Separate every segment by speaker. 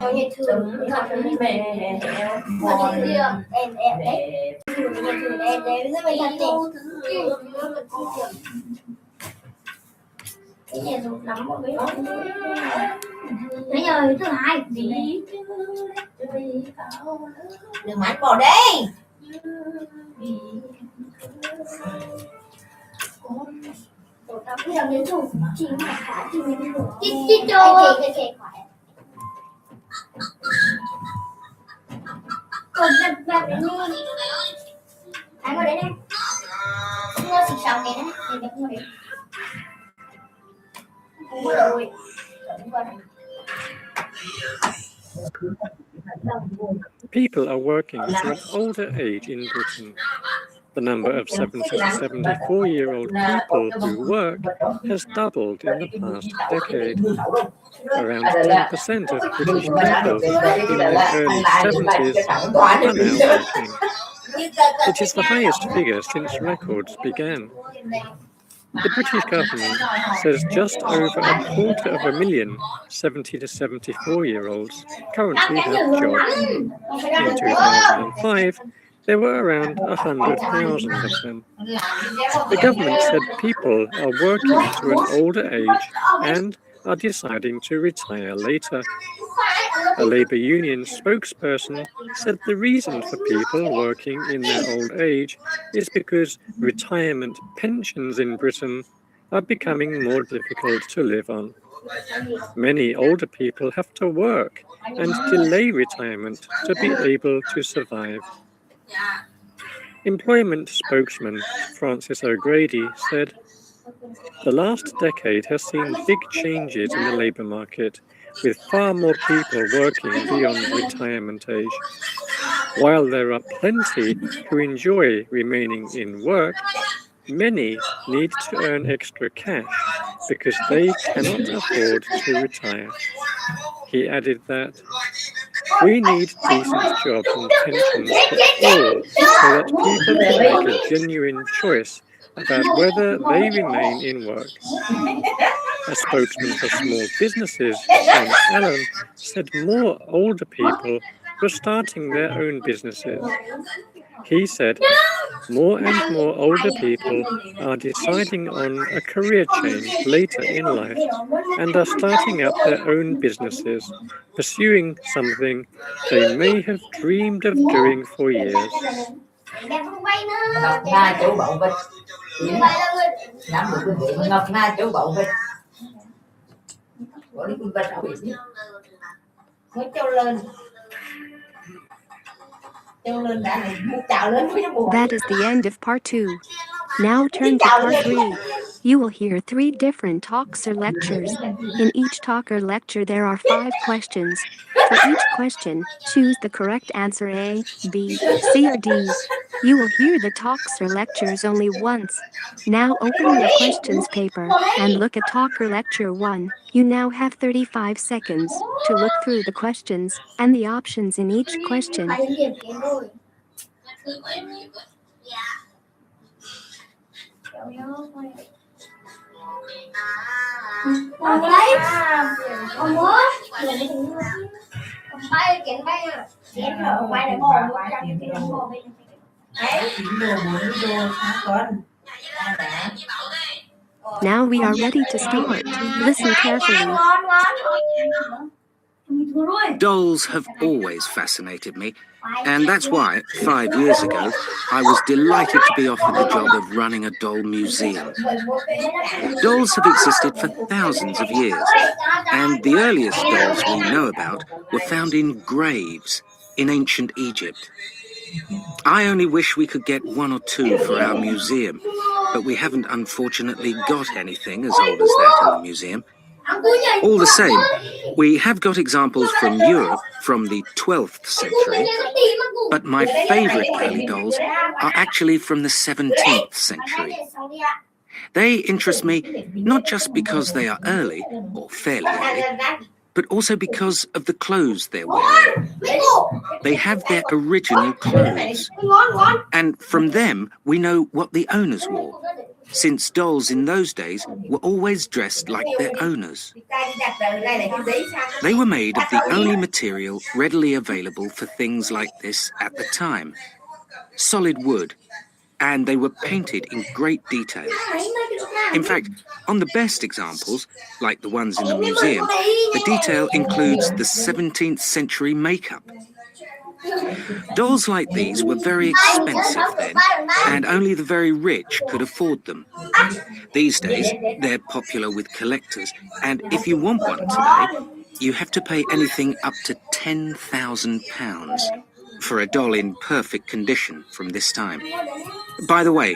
Speaker 1: Giống như Thương mẹ em đấy. Thường em rất là thân cái nhà thuộc lắm một cái nãy giờ thứ hai gì đừng mãi bỏ đi tổ tập cái đồng đến thủ chỉ mà khá thì mình thủ chị cho còn đặt vào cái như anh ngồi đấy này mua xịt sầu này đấy thì nhập ngồi đấy không có rồi
Speaker 2: People are working to an older age in Britain. The number of 70 to 74-year-old people who work has doubled in the past decade. Around 10% of British people in their early 70s are now working. It is the highest figure since records began. The British government says just over 250,000 70 to 74-year-olds currently have jobs. In 2005, there were around 100,000 of them. The government said people are working to an older age and are deciding to retire later. A Labour Union spokesperson said the reason for people working in their old age is because retirement pensions in Britain are becoming more difficult to live on. Many older people have to work and delay retirement to be able to survive. Employment spokesman Francis O'Grady said, "The last decade has seen big changes in the labour market, with far more people working beyond retirement age. While there are plenty who enjoy remaining in work, many need to earn extra cash because they cannot afford to retire." He added that, "We need decent jobs and pensions for all so that people can make a genuine choice about whether they remain in work." A spokesman for small businesses, John Allen, said more older people were starting their own businesses. He said, "More and more older people are deciding on a career change later in life and are starting up their own businesses, pursuing something they may have dreamed of doing for years."
Speaker 3: That is the end of part 2. Now turn to part 3. You will hear 3 different talks or lectures. In each talk or lecture there are 5 questions. For each question, choose the correct answer A, B, C or D. You will hear the talks or lectures only once. Now open your questions paper and look at talk or lecture 1. You now have 35 seconds to look through the questions and the options in each question. Now we are ready to start. Listen carefully.
Speaker 4: Dolls have always fascinated me, and that's why, 5 years ago, I was delighted to be offered the job of running a doll museum. Dolls have existed for thousands of years, and the earliest dolls we know about were found in graves in ancient Egypt. I only wish we could get 1 or 2 for our museum, but we haven't unfortunately got anything as old as that in the museum. All the same, we have got examples from Europe from the 12th century, but my favourite girly dolls are actually from the 17th century. They interest me not just because they are early, or fairly early, but also because of the clothes they're wearing. They have their original clothes, and from them we know what the owners wore. since dolls in those days were always dressed like their owners. They were made of the only material readily available for things like this at the time, solid wood, and they were painted in great detail. In fact, on the best examples, like the ones in the museum, the detail includes the 17th century makeup. Dolls like these were very expensive then, and only the very rich could afford them. These days, they're popular with collectors, and if you want one today, you have to pay anything up to £10,000 for a doll in perfect condition from this time. By the way,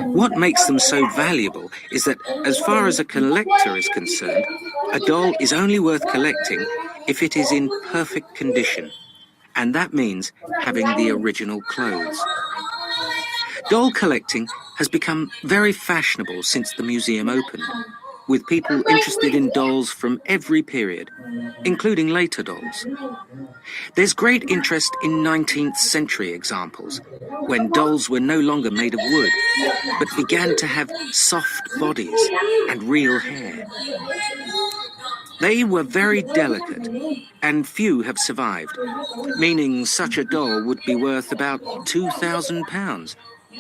Speaker 4: what makes them so valuable is that, as far as a collector is concerned, a doll is only worth collecting if it is in perfect condition, and that means having the original clothes. Doll collecting has become very fashionable since the museum opened, with people interested in dolls from every period, including later dolls. There's great interest in 19th century examples, when dolls were no longer made of wood, but began to have soft bodies and real hair. They were very delicate, and few have survived, meaning such a doll would be worth about £2,000,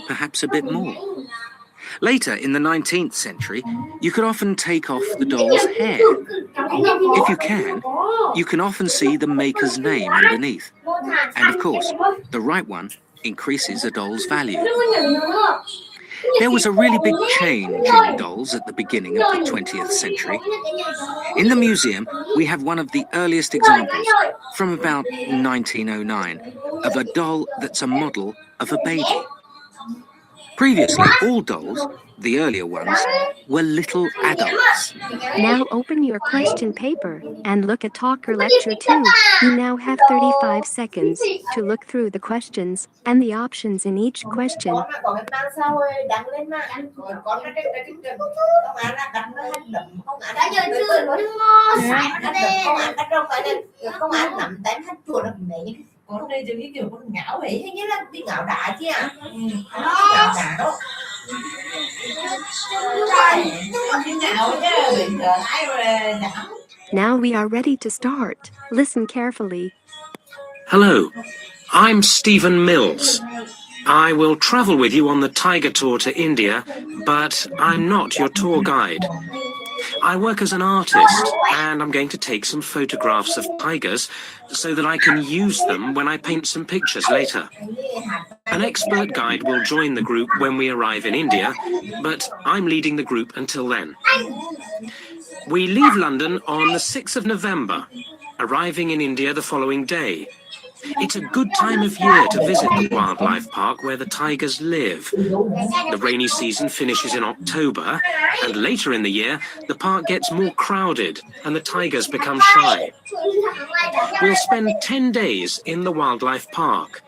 Speaker 4: perhaps a bit more. Later, in the 19th century, you could often take off the doll's hair. If you can often see the maker's name underneath. And of course, the right one increases a doll's value. There was a really big change in dolls at the beginning of the 20th century. In the museum, we have one of the earliest examples, from about 1909, of a doll that's a model of a baby. Previously, all dolls, the earlier ones, were little adults.
Speaker 3: Now open your question paper and look at talk or lecture 2. You now have 35 seconds to look through the questions and the options in each question.
Speaker 5: Con đây giống như kiểu con ngạo ấy, hình như là bị ngạo đá chứ ạ? Ngạo đá đó.
Speaker 3: Now we are ready to start. Listen carefully.
Speaker 6: Hello, I'm Stephen Mills. I will travel with you on the Tiger Tour to India, but I'm not your tour guide. I work as an artist, and I'm going to take some photographs of tigers so that I can use them when I paint some pictures later. An expert guide will join the group when we arrive in India, but I'm leading the group until then. We leave London on the 6th of November, arriving in India the following day. It's a good time of year to visit the wildlife park where the tigers live. The rainy season finishes in October, and later in the year, the park gets more crowded and the tigers become shy. We'll spend 10 days in the wildlife park.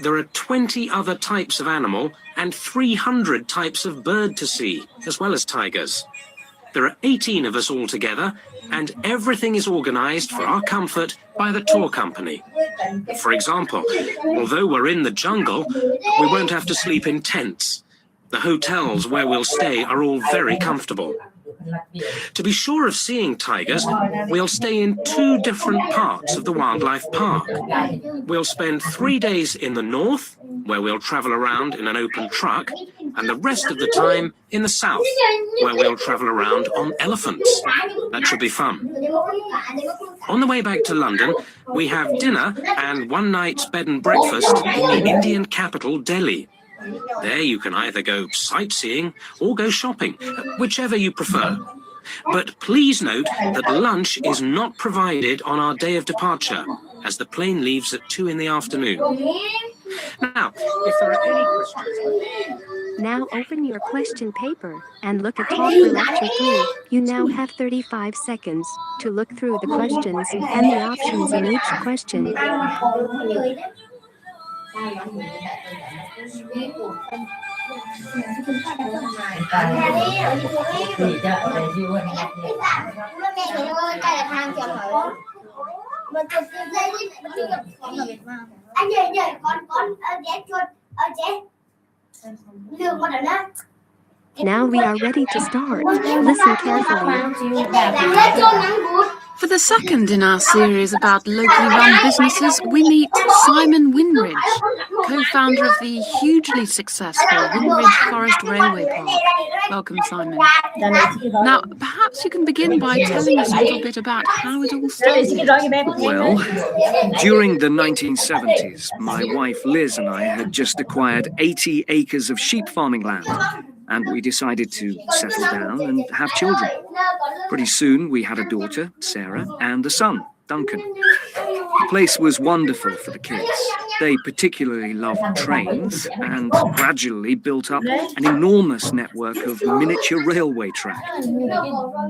Speaker 6: There are 20 other types of animal and 300 types of bird to see, as well as tigers. There are 18 of us all together, and everything is organized for our comfort by the tour company. For example, although we're in the jungle, we won't have to sleep in tents. The hotels where we'll stay are all very comfortable. To be sure of seeing tigers, we'll stay in 2 different parts of the wildlife park. We'll spend 3 days in the north, where we'll travel around in an open truck, and the rest of the time in the south, where we'll travel around on elephants. That should be fun. On the way back to London, we have dinner and 1 night's bed and breakfast in the Indian capital, Delhi. There you can either go sightseeing or go shopping, whichever you prefer. But please note that lunch is not provided on our day of departure, as the plane leaves at 2 in the afternoon. Now, if there are any questions...
Speaker 3: Now open your question paper and look at talk or lecture 3. You now have 35 seconds to look through the questions and the options in each question.
Speaker 1: Lương con đó
Speaker 3: Now we are ready to start. Listen carefully.
Speaker 7: For the second in our series about locally run businesses, we meet Simon Winridge, co-founder of the hugely successful Winridge Forest Railway Park. Welcome, Simon. Now, perhaps you can begin by telling us a little bit about how it all started.
Speaker 4: Well, during the 1970s, my wife Liz and I had just acquired 80 acres of sheep farming land, and we decided to settle down and have children. Pretty soon we had a daughter, Sarah, and a son, Duncan. The place was wonderful for the kids. They particularly loved trains and gradually built up an enormous network of miniature railway track.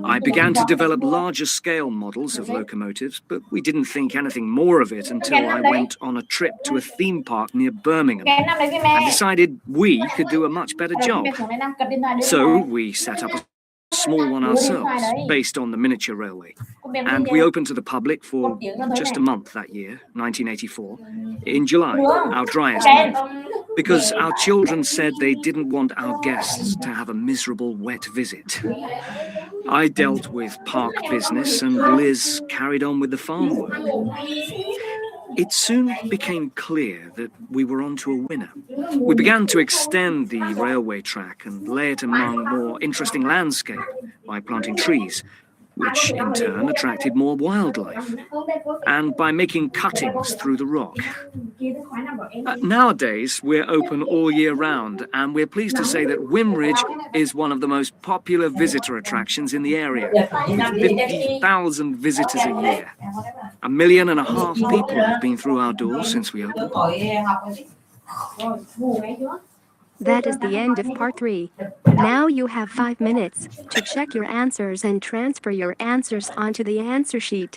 Speaker 4: I began to develop larger scale models of locomotives, but we didn't think anything more of it until I went on a trip to a theme park near Birmingham and decided we could do a much better job. So we set up a small one ourselves, based on the miniature railway. And we opened to the public for just a month that year, 1984, in July, our driest month, because our children said they didn't want our guests to have a miserable wet visit. I dealt with park business and Liz carried on with the farm work. It soon became clear that we were onto a winner. We began to extend the railway track and lay it among more interesting landscape by planting trees, which in turn attracted more wildlife, and by making cuttings through the rock. Nowadays, we're open all year round, and we're pleased to say that Winridge is one of the most popular visitor attractions in the area, with 50,000 visitors a year. 1.5 million people have been through our doors since we opened.
Speaker 3: That is the end of part 3. Now you have 5 minutes to check your answers and transfer your answers onto the answer sheet.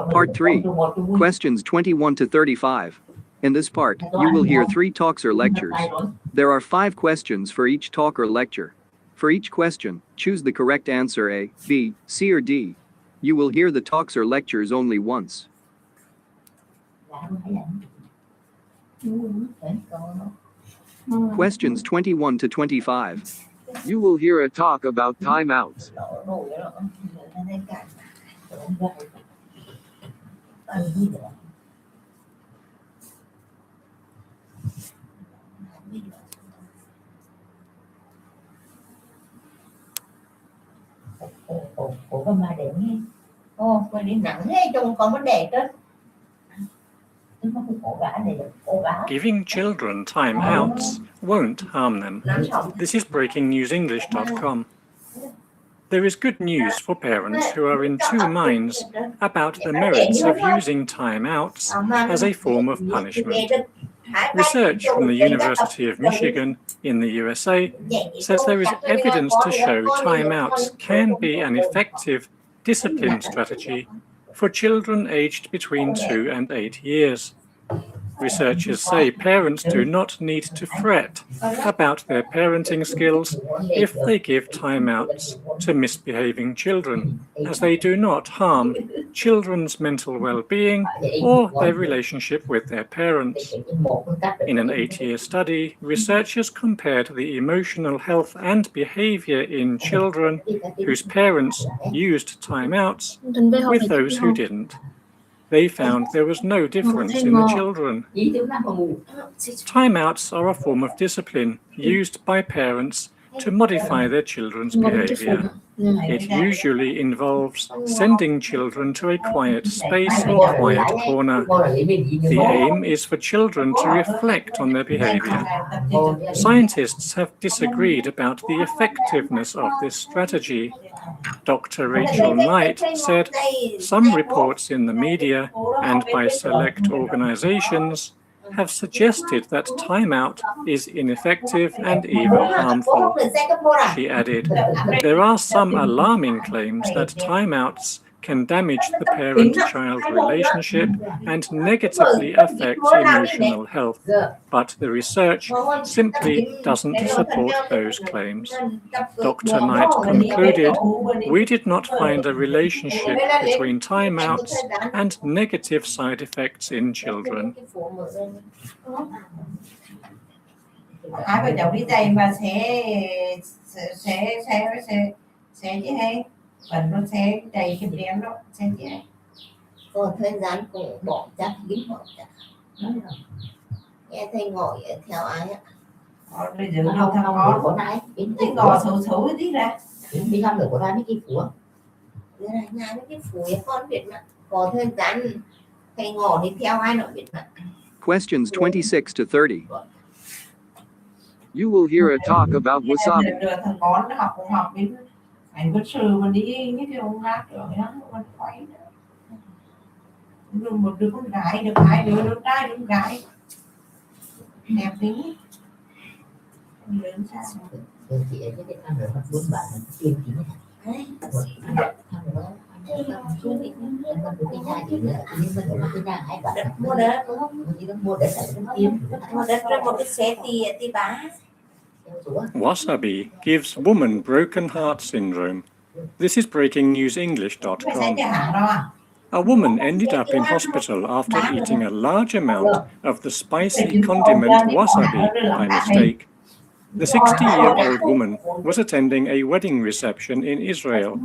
Speaker 8: Part 3. Questions 21 to 35. In this part, you will hear 3 talks or lectures. There are 5 questions for each talk or lecture. For each question, choose the correct answer A, B, C or D. You will hear the talks or lectures only once. Questions 21 to 25.
Speaker 9: You will hear a talk about timeouts.
Speaker 2: Giving children timeouts won't harm them. This is breakingnewsenglish.com. There is good news for parents who are in two minds about the merits of using timeouts as a form of punishment. Research from the University of Michigan in the USA says there is evidence to show timeouts can be an effective discipline strategy for children aged between 2 and 8 years. Researchers say parents do not need to fret about their parenting skills if they give timeouts to misbehaving children, as they do not harm children's mental well-being or their relationship with their parents. In an 8-year study, researchers compared the emotional health and behavior in children whose parents used timeouts with those who didn't. They found there was no difference in the children. Timeouts are a form of discipline used by parents to modify their children's behavior. It usually involves sending children to a quiet space or quiet corner. The aim is for children to reflect on their behavior. Scientists have disagreed about the effectiveness of this strategy. Dr. Rachel Knight said, "Some reports in the media and by select organizations have suggested that timeout is ineffective and even harmful." She added, "There are some alarming claims that timeouts can damage the parent-child relationship and negatively affect emotional health, but the research simply doesn't support those claims. Dr. Knight concluded, "We did not find a relationship between timeouts and negative side effects in children."
Speaker 5: Hai vợ chồng đi giày mà xe chứ hay vẫn nó xe giày cái đèn đó xe chứ hay
Speaker 1: Còn thời gian cũng bỏ chắc kín bỏ chắc. Nghe thầy ngồi theo ai á.
Speaker 5: Bây giờ đâu thằng con
Speaker 1: này
Speaker 5: cái ngò xấu tí ra
Speaker 1: đi làm được của ra mấy cái phú đưa ra nhà mấy cái phú con biết mà có thời gian thầy ngồi đi theo ai nó biết mà.
Speaker 8: Questions 26 to 30.
Speaker 9: You will hear a talk about wasabi.
Speaker 5: Thằng con nó học đến ảnh vật sự mà đi như cái ông gác rồi nó còn quay nữa. Một đứa con gái được hai đứa đứa trai đứa gái đẹp tính lớn sao
Speaker 1: Chị ấy cái thằng rồi muốn bạn tiền thì
Speaker 2: Wasabi gives woman broken heart syndrome. This is breakingnewsenglish.com. A woman ended up in hospital after eating a large amount of the spicy condiment wasabi by mistake. The 60-year-old woman was attending a wedding reception in Israel.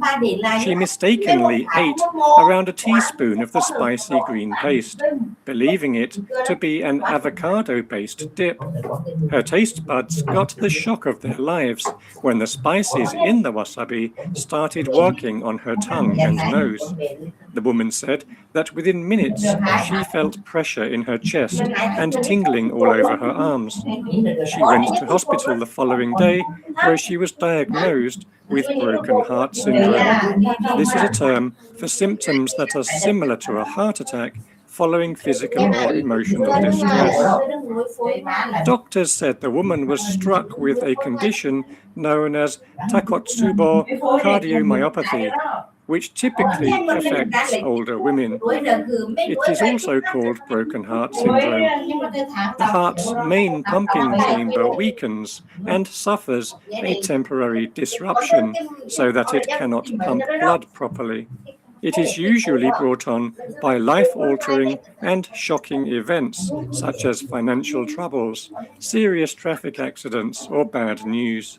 Speaker 2: She mistakenly ate around a teaspoon of the spicy green paste, believing it to be an avocado-based dip. Her taste buds got the shock of their lives when the spices in the wasabi started working on her tongue and nose. The woman said that within minutes she felt pressure in her chest and tingling all over her arms. She went to hospital the following day where she was diagnosed with broken heart syndrome. This is a term for symptoms that are similar to a heart attack following physical or emotional distress. Doctors said the woman was struck with a condition known as Takotsubo cardiomyopathy, which typically affects older women. It is also called broken heart syndrome. The heart's main pumping chamber weakens and suffers a temporary disruption so that it cannot pump blood properly. It is usually brought on by life-altering and shocking events such as financial troubles, serious traffic accidents, or bad news.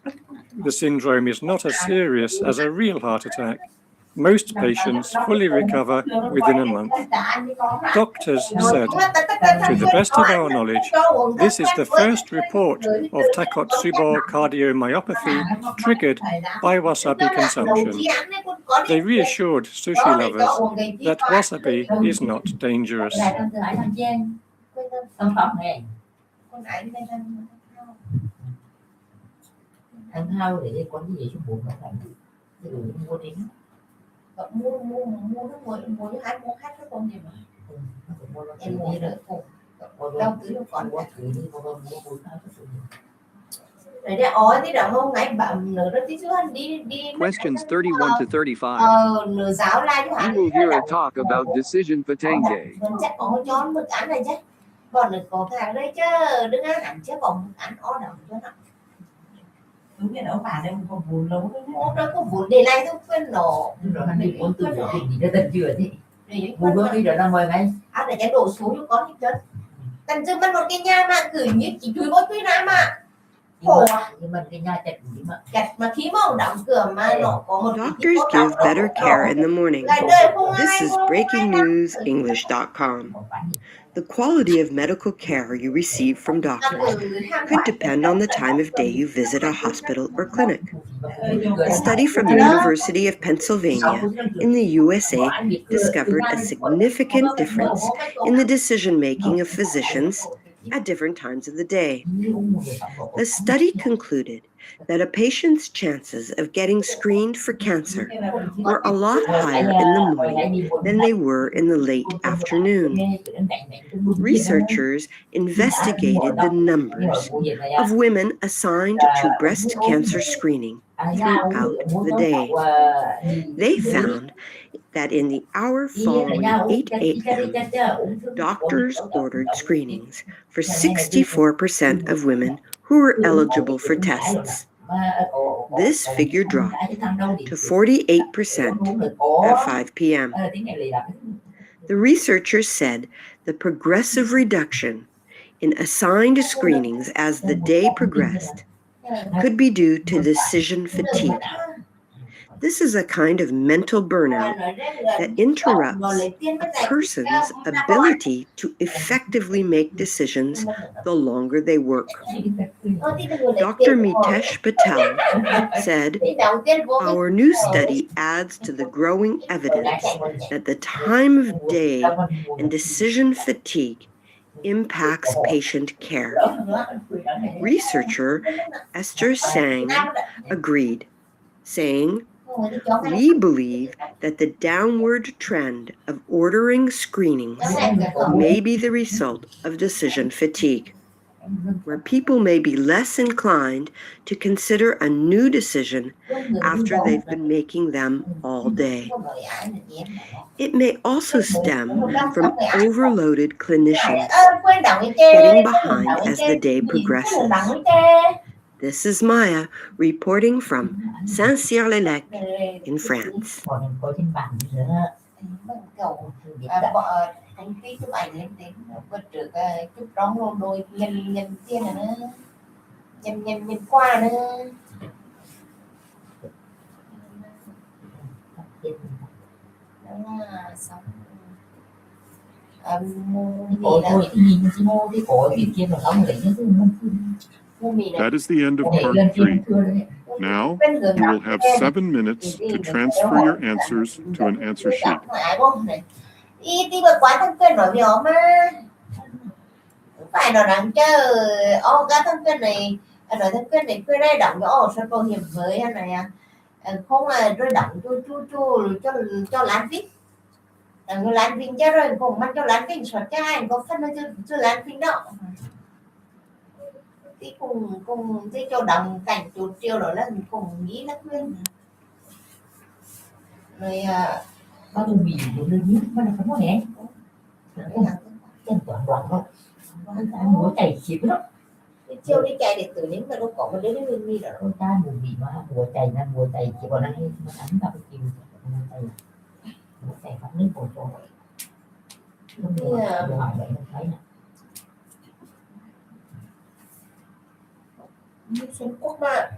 Speaker 2: The syndrome is not as serious as a real heart attack. Most patients fully recover within a month. Doctors said, "To the best of our knowledge, this is the first report of Takotsubo cardiomyopathy triggered by wasabi consumption." They reassured sushi lovers that wasabi is not dangerous.
Speaker 8: Questions 31 to 35.
Speaker 9: You will hear a talk about decision fatigue.
Speaker 5: Đúng rồi, ông bà đây còn vốn lâu đấy.
Speaker 1: Một đó có vốn để lại không quên nổ.
Speaker 10: Rồi hắn đi vốn từ nhỏ thì đã tận chưa thế. Vốn bước đi đã đang mời ngay.
Speaker 1: Để cái đổ số cho con hết trơn. Tần dưng mất một cái nhà mà gửi như chỉ chui bối tuy ra mà. Khổ à.
Speaker 10: Nhưng mà cái nhà chặt gì mà.
Speaker 1: Chặt mà khi mà ông đóng cửa mà nó có một
Speaker 11: Doctors give better care in the morning. This is breakingnewsenglish.com. The quality of medical care you receive from doctors could depend on the time of day you visit a hospital or clinic. A study from the University of Pennsylvania in the USA discovered a significant difference in the decision-making of physicians at different times of the day. The study concluded that a patient's chances of getting screened for cancer were a lot higher in the morning than they were in the late afternoon. Researchers investigated the numbers of women assigned to breast cancer screening throughout the day. They found that in the hour following 8 a.m., doctors ordered screenings for 64% of women who were eligible for tests. This figure dropped to 48% at 5 p.m. The researchers said the progressive reduction in assigned screenings as the day progressed could be due to decision fatigue. This is a kind of mental burnout that interrupts a person's ability to effectively make decisions the longer they work. Dr. Mitesh Patel said, "Our new study adds to the growing evidence that the time of day and decision fatigue impacts patient care." Researcher Esther Sang agreed, saying, "We believe that the downward trend of ordering screenings may be the result of decision fatigue, where people may be less inclined to consider a new decision after they've been making them all day. It may also stem from overloaded clinicians getting behind as the day progresses." This is Maya reporting from Saint-Cyr-les-Lacs in France.
Speaker 1: Anh tí chụp ảnh lên đến vượt trước chụp đóng luôn đôi nhân tiên là nó nhân qua nữa. Đó là xong.
Speaker 12: That is the end of part 3. Now, you will have 7 minutes to transfer your answers to an answer sheet.
Speaker 1: Tí bật quá thân kênh nói với mà phải nó đáng chờ các thân kênh này nói thân kênh này quê đây đóng cho sổ bảo hiểm mới này không là rồi đóng cho lán vít người lán vít cho rồi cùng mang cho lán vít soát cho anh có phân nó cho lán vít đó tí cùng tí cho đồng cảnh chuột chiều đó là cùng nghĩ nó quên rồi
Speaker 10: có tôi bị một đơn nhất mà nó không có hẹn trên toàn đoạn thôi ta muốn chạy xịt lắm
Speaker 1: chiều đi chạy để từ những cái đâu có một đứa đơn nghi đó
Speaker 10: ta mùa bị mà mùa chạy chỉ còn lại mà đánh vào chiều mùa chạy không đến cổ rồi mùa hỏi vậy nó thấy nè
Speaker 1: Xuân Quốc mà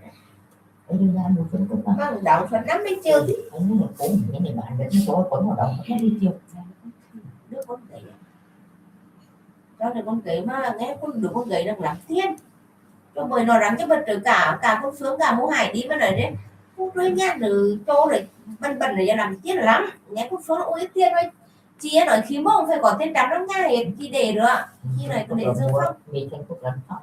Speaker 10: đưa ra một phân cốc
Speaker 1: mà đóng phần 50 triệu thì
Speaker 10: anh nó cũng cái này bạn để nó có hoạt động 50 triệu
Speaker 1: đứa con gầy đó là con gầy mà nghe con đứa con gầy đang làm tiên cho bởi nó làm cho bật trở cả con sướng cả mũ hải đi mà nói đấy con đôi nhát rồi cho rồi bần rồi làm tiên lắm nghe con sướng ôi tiên ơi chị nói khi mà ông phải có tên đám trong nhà thì chị để nữa chị này có để dương không
Speaker 10: mình thành cốc lắm không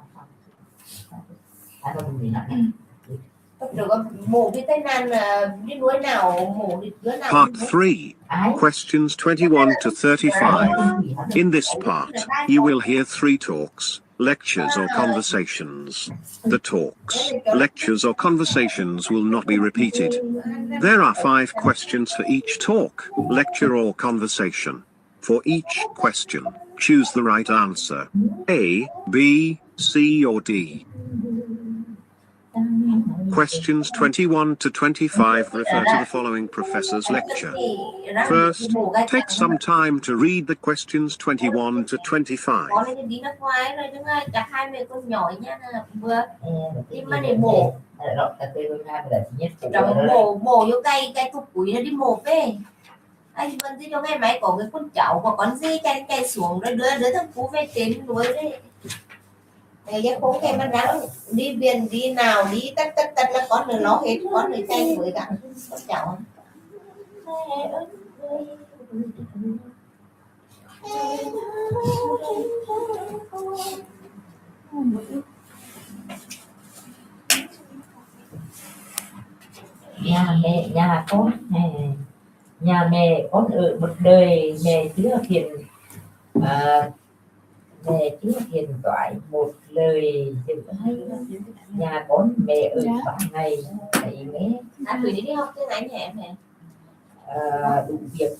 Speaker 13: Part 3, questions 21 to 35. In this part, you will hear 3 talks, lectures or conversations. The talks, lectures or conversations will not be repeated. There are 5 questions for each talk, lecture or conversation. For each question, choose the right answer. A, B, C or D. Questions 21 to 25 refer to the following professor's lecture. First, take some time to read the questions 21 to 25.
Speaker 1: Anh vẫn đi cho ngày mai có cái con cháu và con gì chạy xuống rồi đứa thằng cú về tên đuổi đấy. Cái không cái mà đang đi biển đi nào đi tất là con người nó hết con người chạy với cả con cháu.
Speaker 10: nhà mẹ con ở một đời, mẹ chưa hiền mẹ chưa hiền toại một lời chữ hay, nhà con mẹ ở 3 ngày thấy mẹ
Speaker 1: Tụi đi học cái này nhẹ mẹ.
Speaker 10: đủ việc.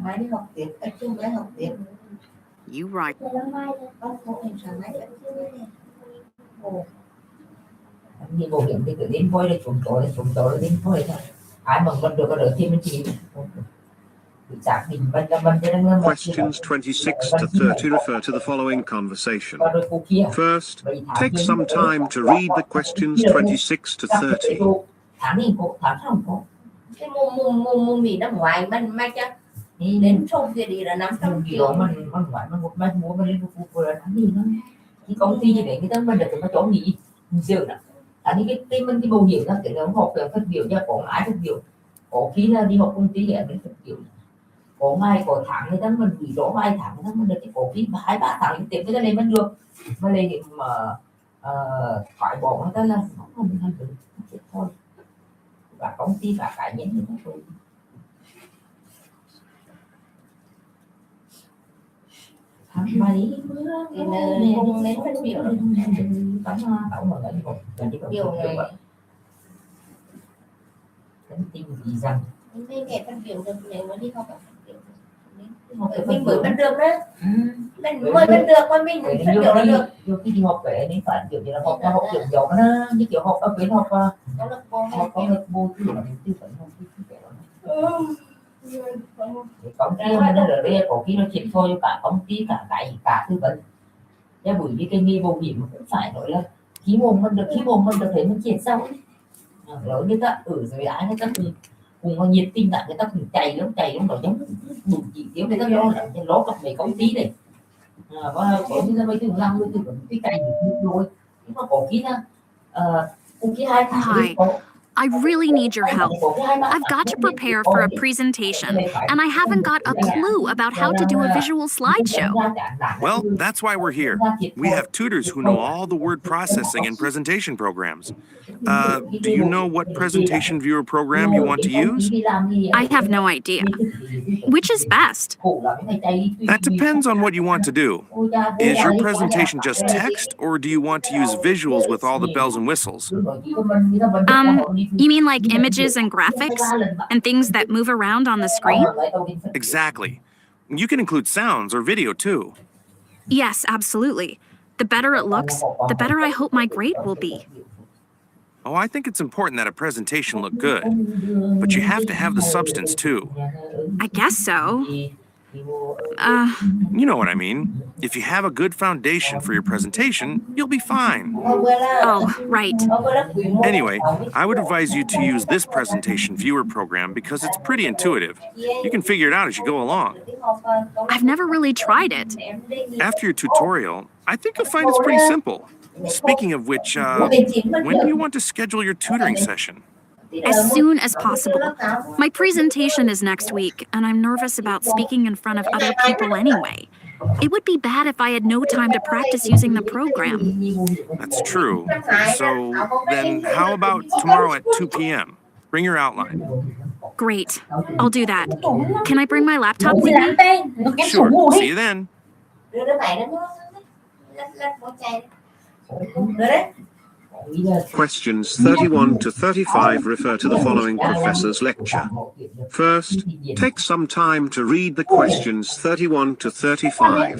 Speaker 1: Mai đi học tiếp, các chú bé học tiếp.
Speaker 7: You right.
Speaker 10: Đi bảo hiểm thì cứ đến voi để chúng tôi đến voi thôi. Ai mà mình được có đỡ thì mình chỉ
Speaker 13: Questions 26 to 30 refer to the following conversation. First, take some time to read the questions 26 to 30.
Speaker 1: Cái mùng mì năm ngoài mình mai chắc đến sông kia đi là 500 triệu.
Speaker 10: Mình ngoại mình một mình mua mình lên một cuộc là tháng gì nó cái công ty gì vậy cái đó mình được cái chỗ nghỉ giờ đó. Anh cái mình cái bảo hiểm đó cái nó học về phát biểu cho có ai phát biểu, có khi là đi học công ty để mình phát biểu, có ngày có tháng người ta mình bị rõ 2 tháng người ta mình được cái cổ phí 2-3 tháng tiền cái này mình được mà lên mà phải bỏ người ta là không mình được thôi, và công ty và cá nhân thì thôi. Tháng 7
Speaker 1: mùng đến phát biểu
Speaker 10: tao mà lại một cái điều này cái tin gì rằng
Speaker 1: mình nghe phát biểu được nếu mà đi học phát biểu mình mới bắt được đấy, mình mới bắt được mà mình phát biểu là được.
Speaker 10: Nhiều khi đi học về đến phải kiểu như là học kiểu giỏi nó như kiểu học ở bên học có được vô tư là tư vấn không tư vấn công ty nó ở đây có khi nó chuyển thôi cho cả công ty cả tư vấn. Nha, bởi vì cái nghi bảo hiểm cũng phải nói là khí mồm mình được thấy mình chuyển sau rồi người ta ở dưới ai người ta cùng nhiệt tình lại người ta cùng chạy lắm nó giống đủ chỉ tiêu người ta lo cặp mấy công ty này và có như là mấy thứ làm với tư vấn cái cày rồi nhưng mà có khi là cùng khi 2 tháng
Speaker 7: I really need your help. I've got to prepare for a presentation, and I haven't got a clue about how to do a visual slideshow.
Speaker 14: Well, that's why we're here. We have tutors who know all the word processing and presentation programs. Do you know what presentation viewer program you want to use?
Speaker 7: I have no idea. Which is best?
Speaker 14: That depends on what you want to do. Is your presentation just text, or do you want to use visuals with all the bells and whistles?
Speaker 7: You mean like images and graphics and things that move around on the screen?
Speaker 14: Exactly. You can include sounds or video too.
Speaker 7: Yes, absolutely. The better it looks, the better I hope my grade will be.
Speaker 14: Oh, I think it's important that a presentation look good, but you have to have the substance too.
Speaker 7: I guess so.
Speaker 14: You know what I mean. If you have a good foundation for your presentation, you'll be fine.
Speaker 7: Oh, right.
Speaker 14: Anyway, I would advise you to use this presentation viewer program because it's pretty intuitive. You can figure it out as you go along.
Speaker 7: I've never really tried it.
Speaker 14: After your tutorial, I think you'll find it's pretty simple. Speaking of which, when do you want to schedule your tutoring session?
Speaker 7: As soon as possible. My presentation is next week, and I'm nervous about speaking in front of other people anyway. It would be bad if I had no time to practice using the program.
Speaker 14: That's true. So then how about tomorrow at 2 p.m.? Bring your outline.
Speaker 7: Great. I'll do that. Can I bring my laptop with me?
Speaker 14: Sure. See you then.
Speaker 13: Questions 31 to 35 refer to the following professor's lecture. First, take some time to read the questions 31 to 35.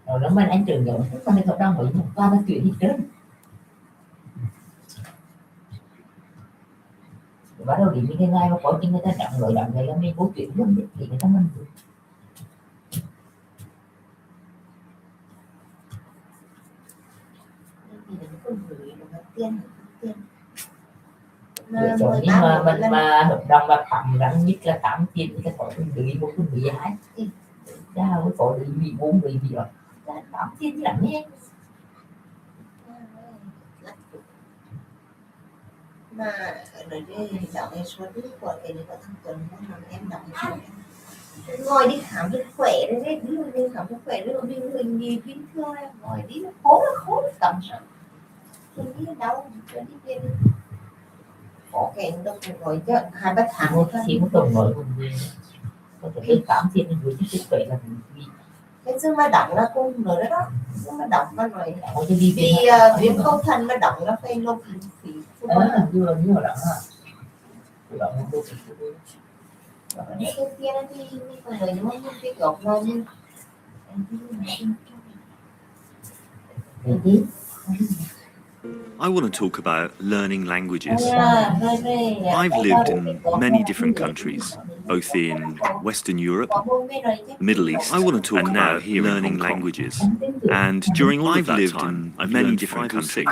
Speaker 10: Rồi nó mình anh trường nhận thức con đi hợp đồng với một qua nó chuyện gì trơn bắt đầu đến những cái ngày mà có những người ta đặng rồi là mình có chuyện luôn thì người ta mình nhưng mà mình mà hợp đồng là tầm gắn nhất là 8 tiền thì có gửi một cái gửi hai ra với có gửi bị 4 gửi bị rồi 8 tiền lắm nhé
Speaker 1: mà rồi đi dạo này số đứa của cái đứa thằng Tuấn nó em đọc ngồi đi khám sức khỏe đấy, đi khám sức khỏe rồi mình gì bình thường ngồi đi nó khổ tầm sợ tôi đi đâu tôi đi về có cái đâu ngồi chứ 2-3 tháng
Speaker 10: một chỉ một tuần rồi có thể lên 8 tiền mình gửi cho sức khỏe là vì
Speaker 1: cái dương mà động là cũng rồi đó dương mà động mà rồi vì viêm khâu thần mà động nó phải nộp phí
Speaker 10: như là động động đôi
Speaker 1: cái kia nó đi còn người nó cái gọc nó như
Speaker 15: I want to talk about learning languages. I've lived in many different countries, both in Western Europe, Middle East, I want to talk about here learning languages. And during all of that time, I've many different countries,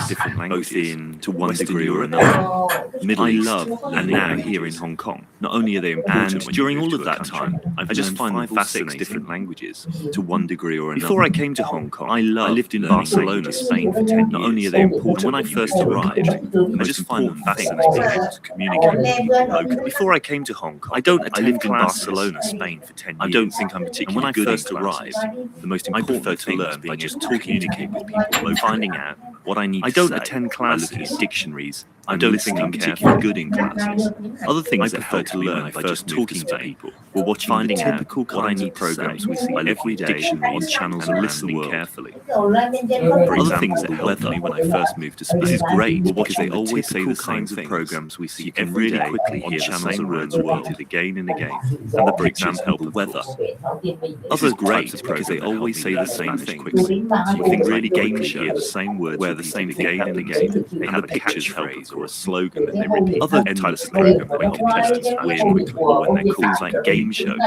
Speaker 15: both in to one degree or another. Middle East, and now here in Hong Kong. Not only are they important, and during all of that time, I just find 5 or 6 different languages to one degree or another. Before I came to Hong Kong, I lived in Barcelona, Spain for 10 years. Not only are they important, when I first arrived, I just find them fascinating to communicate with people locally. Before I came to Hong Kong, I lived in Barcelona, Spain for 10 years. I don't think I'm particularly good. And when I first arrived, the most important thing was by just communicate with people locally, finding out what I need to say. I don't attend classes, dictionaries. I don't think I'm particularly good in classes. Other things that helped to learn by just talking to people were watching typical kinds of programs we see every day on channels and listening carefully. Other things that helped me when I first moved to Spain. This is great because they always say the same things. Programs we see every day quickly hear channels around the world again and again. And the pictures help the weather. Others great because they always say the same thing quickly. You think really game shows hear the same words where the same again and again. They have a catchphrase or a slogan that they repeat. Other types of program that help contestants win quickly, or when they're called like game shows,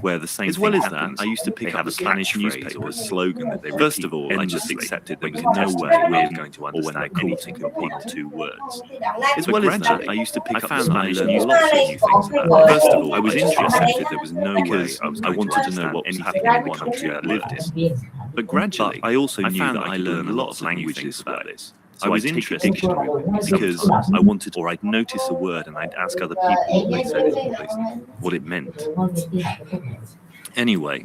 Speaker 15: where the same as well as that, I used to pick up a Spanish newspaper or a slogan that they repeat. First of all, I just accepted there was no way we're going to understand anything in 1 or 2 words. As well as that, I used to pick up Spanish news lots of new things about it. First of all, I was interested there was no way I wanted to know what was happening in the country I lived in. But gradually, I also knew that I learned lots of languages about this. So I was interested because I wanted, or I'd notice a word and I'd ask other people what they said, what it meant. Anyway,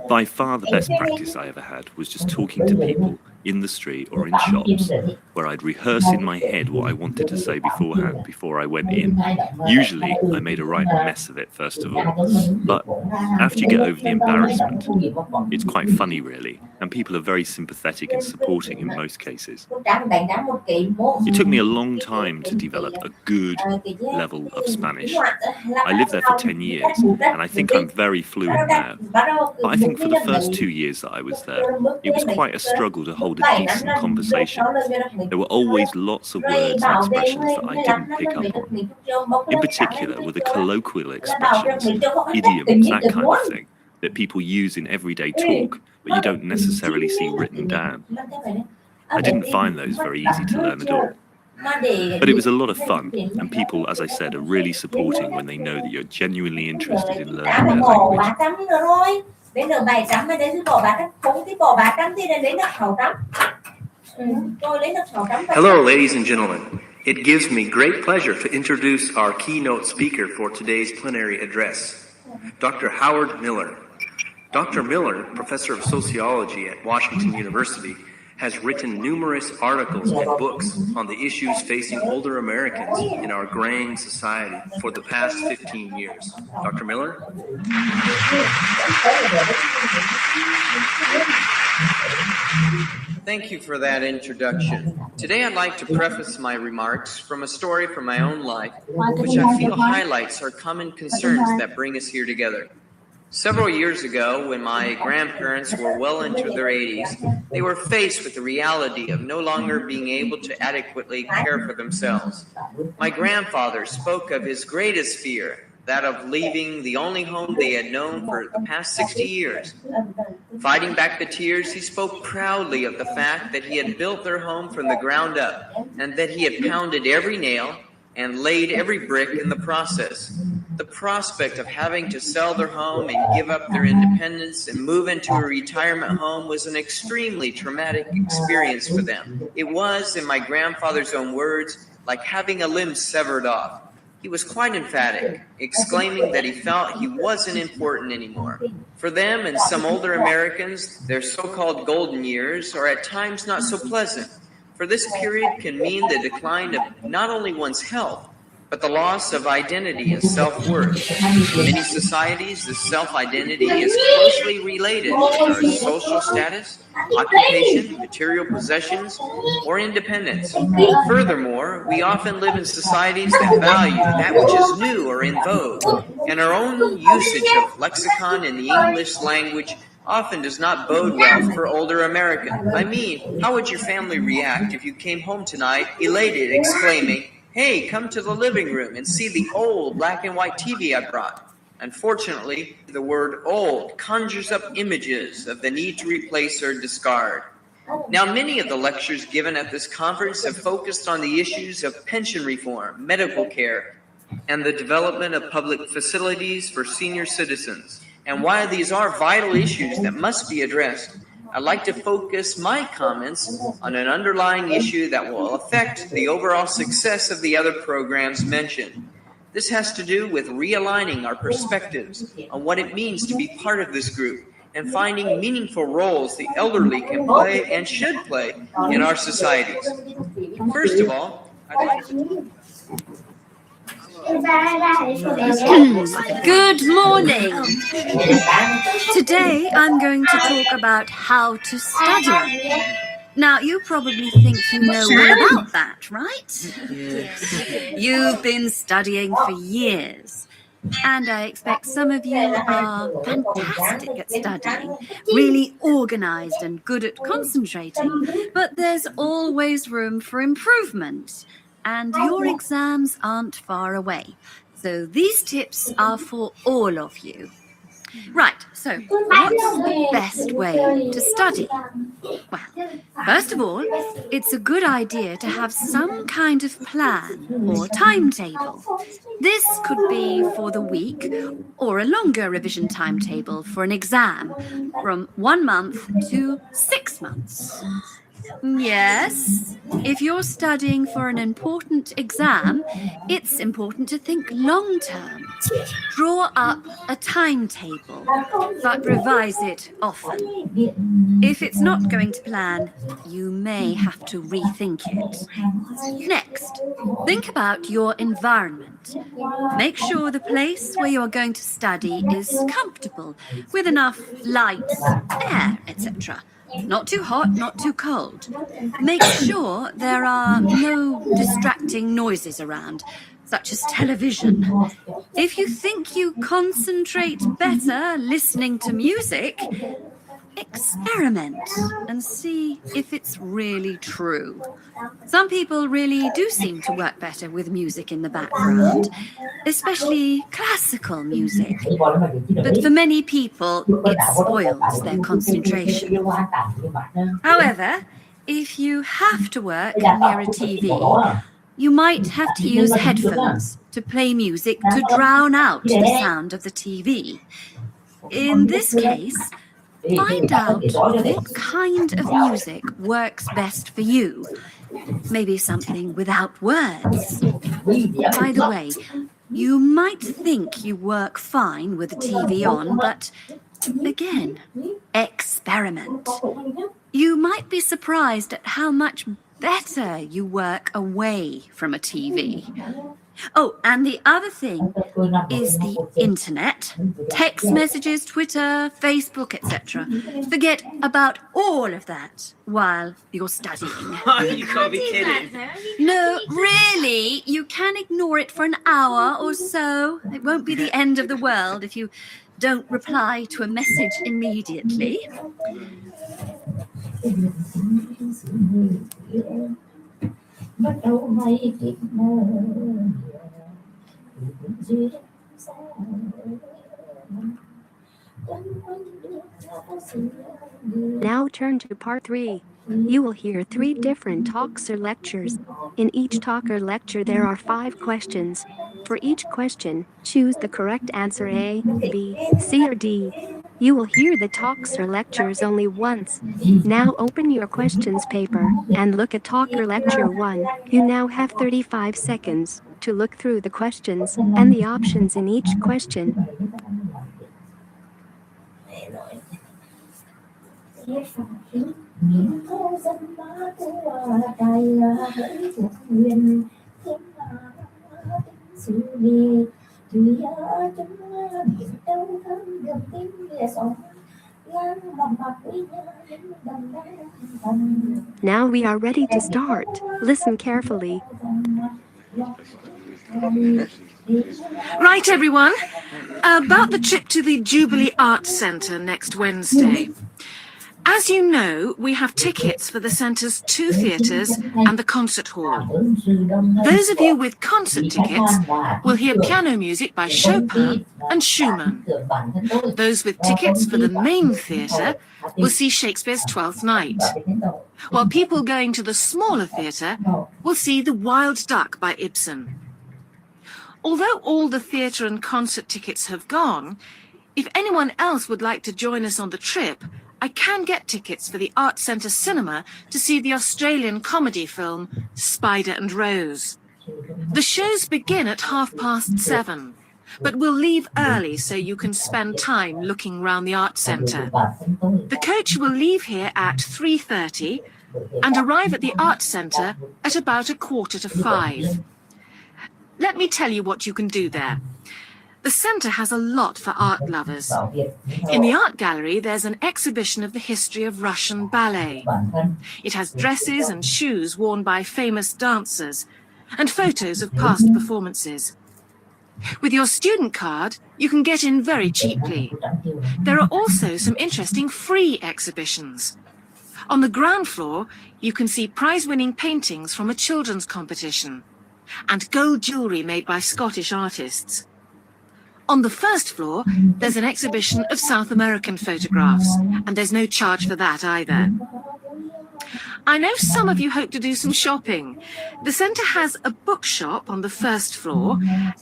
Speaker 15: by far the best practice I ever had was just talking to people in the street or in shops, where I'd rehearse in my head what I wanted to say beforehand before I went in. Usually, I made a right mess of it first of all, but after you get over the embarrassment, it's quite funny really, and people are very sympathetic and supporting in most cases. It took me a long time to develop a good level of Spanish. I lived there for 10 years, and I think I'm very fluent now. But I think for the first 2 years that I was there, it was quite a struggle to hold a decent conversation. There were always lots of words and expressions that I didn't pick up on. In particular, were the colloquial expressions, idioms, that kind of thing, that people use in everyday talk, but you don't necessarily see written down. I didn't find those very easy to learn at all. But it was a lot of fun, and people, as I said, are really supporting when they know that you're genuinely interested in learning their language.
Speaker 1: Đến được 700 mới đến bỏ bát không thì bỏ 300 thì đến được 600. Tôi lấy được 600.
Speaker 16: Hello, ladies and gentlemen. It gives me great pleasure to introduce our keynote speaker for today's plenary address, Dr. Howard Miller. Dr. Miller, professor of sociology at Washington University, has written numerous articles and books on the issues facing older Americans in our graying society for the past 15 years. Dr. Miller?
Speaker 17: Thank you for that introduction. Today I'd like to preface my remarks from a story from my own life, which I feel highlights our common concerns that bring us here together. Several years ago, when my grandparents were well into their 80s, they were faced with the reality of no longer being able to adequately care for themselves. My grandfather spoke of his greatest fear, that of leaving the only home they had known for the past 60 years. Fighting back the tears, he spoke proudly of the fact that he had built their home from the ground up and that he had pounded every nail and laid every brick in the process. The prospect of having to sell their home and give up their independence and move into a retirement home was an extremely traumatic experience for them. It was, in my grandfather's own words, like having a limb severed off. He was quite emphatic, exclaiming that he felt he wasn't important anymore. For them and some older Americans, their so-called golden years are at times not so pleasant, for this period can mean the decline of not only one's health, but the loss of identity and self-worth. In many societies, this self-identity is closely related to our social status, occupation, material possessions, or independence. Furthermore, we often live in societies that value that which is new or in vogue, and our own usage of lexicon in the English language often does not bode well for older Americans. I mean, how would your family react if you came home tonight elated, exclaiming, "Hey, come to the living room and see the old black and white TV I brought"? Unfortunately, the word old conjures up images of the need to replace or discard. Now, many of the lectures given at this conference have focused on the issues of pension reform, medical care, and the development of public facilities for senior citizens. And while these are vital issues that must be addressed, I'd like to focus my comments on an underlying issue that will affect the overall success of the other programs mentioned. This has to do with realigning our perspectives on what it means to be part of this group and finding meaningful roles the elderly can play and should play in our societies. First of all, I'd like to...
Speaker 18: Good morning. Today I'm going to talk about how to study. Now, you probably think you know all about that, right? Yes. You've been studying for years. And I expect some of you are fantastic at studying, really organized and good at concentrating. But there's always room for improvement. And your exams aren't far away. So these tips are for all of you. Right, so what's the best way to study? Well, first of all, it's a good idea to have some kind of plan or timetable. This could be for the week or a longer revision timetable for an exam from 1 month to 6 months. Yes, if you're studying for an important exam, it's important to think long term. Draw up a timetable, but revise it often. If it's not going to plan, you may have to rethink it. Next, think about your environment. Make sure the place where you're going to study is comfortable, with enough light, air, etc. Not too hot, not too cold. Make sure there are no distracting noises around, such as television. If you think you concentrate better listening to music, experiment and see if it's really true. Some people really do seem to work better with music in the background, especially classical music. But for many people, it spoils their concentration. However, if you have to work near a TV, you might have to use headphones to play music to drown out the sound of the TV. In this case, find out what kind of music works best for you. Maybe something without words. By the way, you might think you work fine with the TV on, but again, experiment. You might be surprised at how much better you work away from a TV. Oh, and the other thing is the internet, text messages, Twitter, Facebook, etc. Forget about all of that while you're studying.
Speaker 17: You can't be kidding.
Speaker 18: No, really, you can ignore it for an hour or so. It won't be the end of the world if you don't reply to a message immediately.
Speaker 3: Now turn to part 3. You will hear 3 different talks or lectures. In each talk or lecture there are 5 questions. For each question, choose the correct answer A, B, C or D. You will hear the talks or lectures only once. Now open your questions paper and look at talk or lecture 1. You now have 35 seconds to look through the questions and the options in each question. Now we are ready to start. Listen carefully.
Speaker 7: Right, everyone. About the trip to the Jubilee Arts Centre next Wednesday. As you know, we have tickets for the centre's 2 theatres and the concert hall. Those of you with concert tickets will hear piano music by Chopin and Schumann. Those with tickets for the main theatre will see Shakespeare's Twelfth Night, while people going to the smaller theatre will see The Wild Duck by Ibsen. Although all the theatre and concert tickets have gone, if anyone else would like to join us on the trip, I can get tickets for the Arts Centre Cinema to see the Australian comedy film Spider and Rose. The shows begin at 7:30, but we'll leave early so you can spend time looking round the Arts Centre. The coach will leave here at 3:30 and arrive at the Arts Centre at about 4:45. Let me tell you what you can do there. The centre has a lot for art lovers. In the art gallery, there's an exhibition of the history of Russian ballet. It has dresses and shoes worn by famous dancers and photos of past performances. With your student card, you can get in very cheaply. There are also some interesting free exhibitions. On the ground floor, you can see prize-winning paintings from a children's competition and gold jewellery made by Scottish artists. On the first floor, there's an exhibition of South American photographs, and there's no charge for that either. I know some of you hope to do some shopping. The centre has a bookshop on the first floor,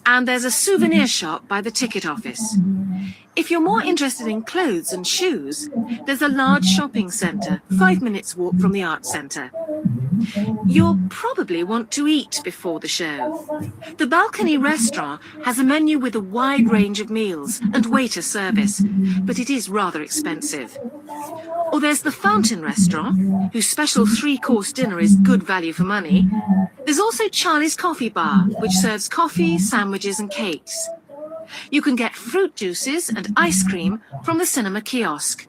Speaker 7: and there's a souvenir shop by the ticket office. If you're more interested in clothes and shoes, there's a large shopping centre, 5 minutes walk from the Arts Centre. You'll probably want to eat before the show. The balcony restaurant has a menu with a wide range of meals and waiter service, but it is rather expensive. Or there's the Fountain restaurant, whose special 3-course dinner is good value for money. There's also Charlie's Coffee Bar, which serves coffee, sandwiches and cakes. You can get fruit juices and ice cream from the cinema kiosk.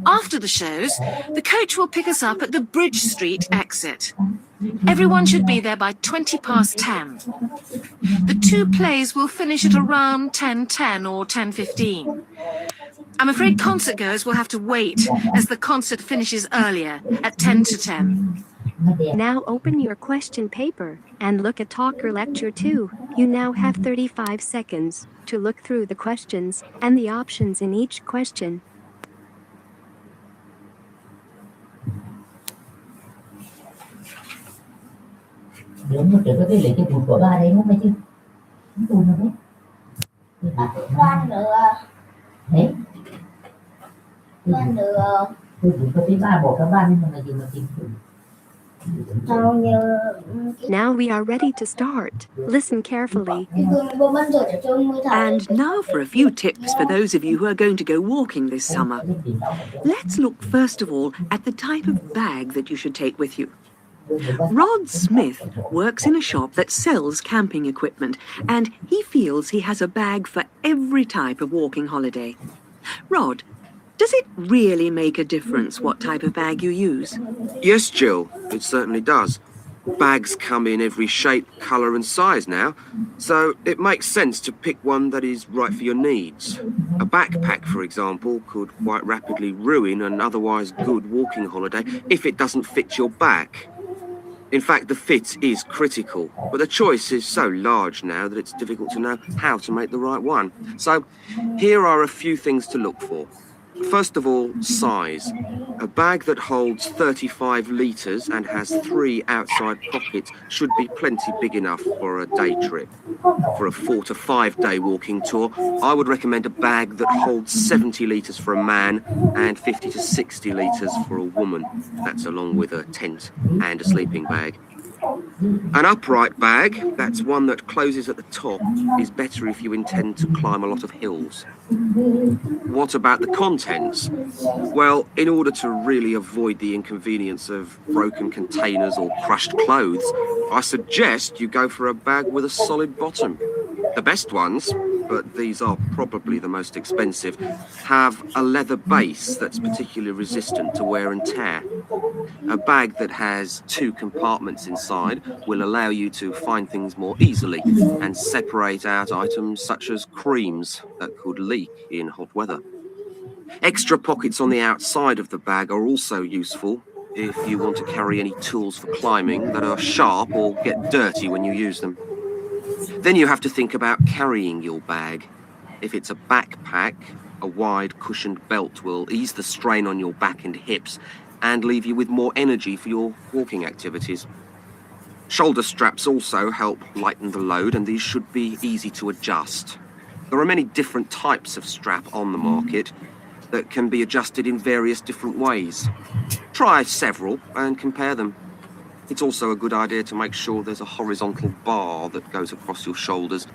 Speaker 7: After the shows, the coach will pick us up at the Bridge Street exit. Everyone should be there by 10:20. The 2 plays will finish at around 10:10 or 10:15. I'm afraid concert goers will have to wait as the concert finishes earlier at 10 to 10.
Speaker 3: Now open your question paper and look at talk or lecture 2. You now have 35 seconds to look through the questions and the options in each question.
Speaker 10: Đúng trước cái lấy cái bút của ba đấy không phải chứ? Không đâu đấy.
Speaker 1: Khoan được.
Speaker 10: Đấy.
Speaker 1: Khoan được.
Speaker 10: Tôi chỉ có cái ba bỏ các ba nhưng mà gì mà tìm thử.
Speaker 3: Now we are ready to start. Listen carefully.
Speaker 19: And now for a few tips for those of you who are going to go walking this summer. Let's look first of all at the type of bag that you should take with you. Rod Smith works in a shop that sells camping equipment, and he feels he has a bag for every type of walking holiday. Rod, does it really make a difference what type of bag you use?
Speaker 20: Yes, Jill, it certainly does. Bags come in every shape, colour and size now, so it makes sense to pick one that is right for your needs. A backpack, for example, could quite rapidly ruin an otherwise good walking holiday if it doesn't fit your back. In fact, the fit is critical, but the choice is so large now that it's difficult to know how to make the right one. So, here are a few things to look for. First of all, size. A bag that holds 35 litres and has 3 outside pockets should be plenty big enough for a day trip. For a 4 to 5 day walking tour, I would recommend a bag that holds 70 litres for a man and 50 to 60 litres for a woman. That's along with a tent and a sleeping bag. An upright bag, that's one that closes at the top, is better if you intend to climb a lot of hills. What about the contents? Well, in order to really avoid the inconvenience of broken containers or crushed clothes, I suggest you go for a bag with a solid bottom. The best ones, but these are probably the most expensive, have a leather base that's particularly resistant to wear and tear. A bag that has 2 compartments inside will allow you to find things more easily and separate out items such as creams that could leak in hot weather. Extra pockets on the outside of the bag are also useful if you want to carry any tools for climbing that are sharp or get dirty when you use them. Then you have to think about carrying your bag. If it's a backpack, a wide cushioned belt will ease the strain on your back and hips and leave you with more energy for your walking activities. Shoulder straps also help lighten the load, and these should be easy to adjust. There are many different types of strap on the market that can be adjusted in various different ways. Try several and compare them. It's also a good idea to make sure there's a horizontal bar that goes across your shoulders